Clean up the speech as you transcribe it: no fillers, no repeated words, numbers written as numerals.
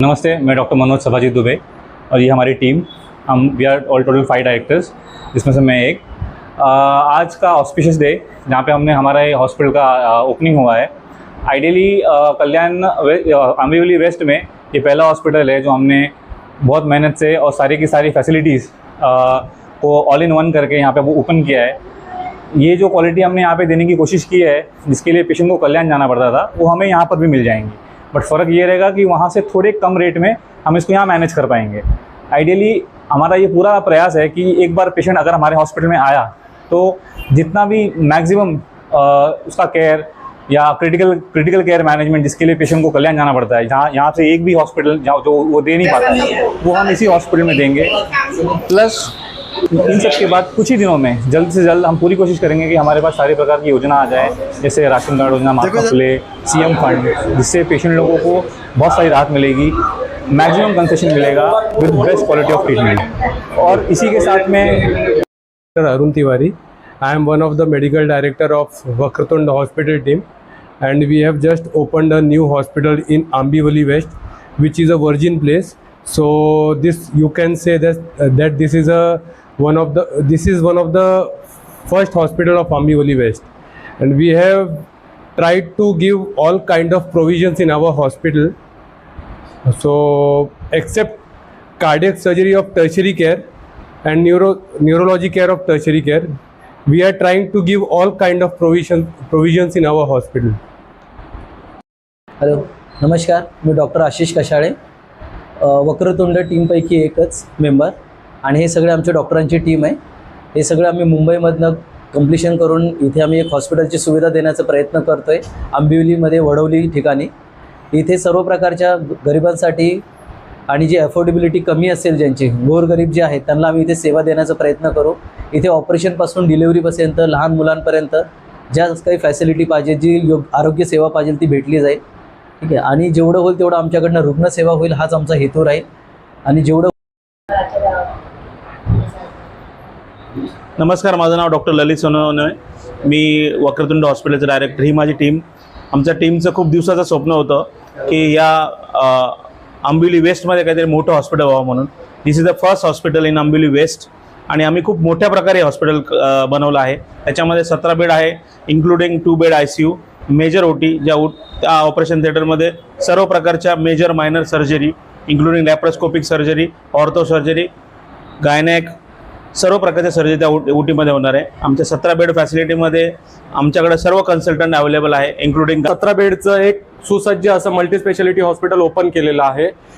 नमस्ते, मैं डॉक्टर मनोज सभाजीत दुबे और ये हमारी team. We are all total 5 directors, जिसमें से मैं एक। आज का ऑस्पिशियस डे जहाँ पे हमने हमारा ये हॉस्पिटल का ओपनिंग हुआ है। आइडियली कल्याण अम्बिवली वेस्ट में ये पहला हॉस्पिटल है जो हमने बहुत मेहनत से और सारी की सारी फैसिलिटीज़ को ऑल इन वन करके यहाँ पे वो ओपन किया है। ये जो क्वालिटी हमने यहाँ पे देने की कोशिश की है, जिसके लिए पेशेंट को कल्याण जाना पड़ता था, वो हमें यहाँ पर भी मिल जाएंगी। बट फ़र्क ये रहेगा कि वहाँ से थोड़े कम रेट में हम इसको यहाँ मैनेज कर पाएंगे। आइडियली हमारा ये पूरा प्रयास है कि एक बार पेशेंट अगर हमारे हॉस्पिटल में आया तो जितना भी मैक्सिमम उसका केयर या क्रिटिकल केयर मैनेजमेंट, जिसके लिए पेशेंट को कल्याण जाना पड़ता है, जहाँ यहाँ से एक भी हॉस्पिटल जहाँ जो वो दे नहीं पाता है, वो हम इसी हॉस्पिटल में देंगे। प्लस इन सब के बाद कुछ ही दिनों में जल्द से जल्द हम पूरी कोशिश करेंगे कि हमारे पास सारी प्रकार की योजना आ जाए, जैसे राशन कार्ड योजना, महात्मा फुले, सीएम फंड, जिससे पेशेंट लोगों को बहुत सारी राहत मिलेगी, मैक्सिमम कंसेशन मिलेगा विद बेस्ट क्वालिटी ऑफ ट्रीटमेंट। और इसी के साथ में Arun Tiwari. I am one of the medical director of Vakratunde Hospital team, and we have just opened a new hospital in Ambivali West, which is a virgin place. So this you can say that this is one of the first hospital of Ambivali West, and we have tried to give all kind of provisions in our hospital. So except cardiac surgery of tertiary care and neurology care of tertiary care, we are trying to give all kind of provisions in our hospital. Hello, नमस्कार. मी doctor Ashish कशाळे, Vakratunda टीमपैकी एकच member, आणि हे सगळे आमच्या डॉक्टरांची team आहे. हे सगळं आम्ही मुंबईमधनं कंप्लिशन करून इथे आम्ही एक हॉस्पिटलची सुविधा देण्याचा प्रयत्न करतो आहे, आंबिवलीमध्ये वडवली ठिकाणी. इथे सर्व प्रकारच्या गरिबांसाठी आणि जी अफोर्डेबिलिटी कमी असेल, ज्यांची गोरगरीब जे आहेत, त्यांना आम्ही इथे सेवा देण्याचा प्रयत्न करू. इथे ऑपरेशनपासून डिलिव्हरीपर्यंत लहान मुलांपर्यंत ज्या काही फॅसिलिटी पाहिजे, जी आरोग्य सेवा पाहिजे ती भेटली जाईल. ठीक आहे. आणि जेवढं होईल तेवढं आमच्याकडनं रुग्णसेवा होईल, हाच आमचा हेतू राहील. आणि जेवढं नमस्कार, माझं नाव डॉक्टर ललित सोनवणे. मी वक्रतुंड हॉस्पिटलचं डायरेक्टर. ही माझी टीम. आमच्या टीमचं खूप दिवसाचं स्वप्न होतं की या आंबिवली वेस्टमध्ये काहीतरी मोठं हॉस्पिटल व्हावं म्हणून. This is the first hospital in Ambivli west, आणि आम्ही खूप मोठ्या प्रकारे हॉस्पिटल बनवलं आहे. त्याच्यामध्ये 17 बेड आहे, including 2 bed ICU, major OT, त्या ऑपरेशन थिएटरमध्ये सर्व प्रकारच्या major minor surgery, including laparoscopic surgery, ortho surgery, gynaec, सर्व प्रकारच्या सर्जरी त्या OTमध्ये होणार आहे. आमच्या 17 बेड फॅसिलिटीमध्ये आमच्याकडे सर्व कन्सल्टंट अवेलेबल आहे, इन्क्लुडिंग 17 बेडचं एक सुसज्ज असं मल्टीस्पेशालिटी हॉस्पिटल ओपन केलेलं आहे.